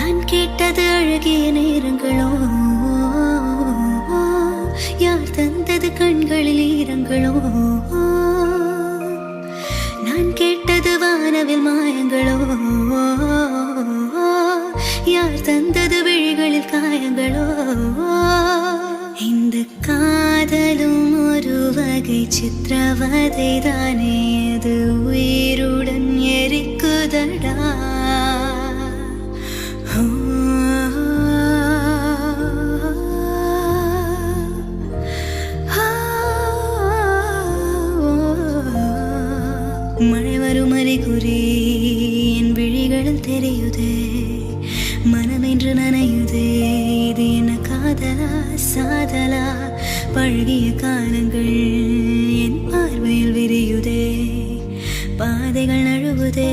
நான் கேட்டது அழகிய நேரங்களோ, யார் தந்தது கண்களில் ஈரங்களோ, நான் கேட்டது வானவில் மாயங்களோ, யார் தந்தது விழிகளில் காயங்களோ. இந்த காதலும் ஒரு வகை சித்திரவதை தானே, அது உயிருடன் எரிக்குதடா. மழை வரும் அறிகுறி என் விழிகளில் தெரியுதே, மனமென்று நனையுதே. இது என்ன காதலா சாதலா? பழகிய காலங்கள் என் பார்வையில் விரியுதே, பாதைகள் நழுவுதே.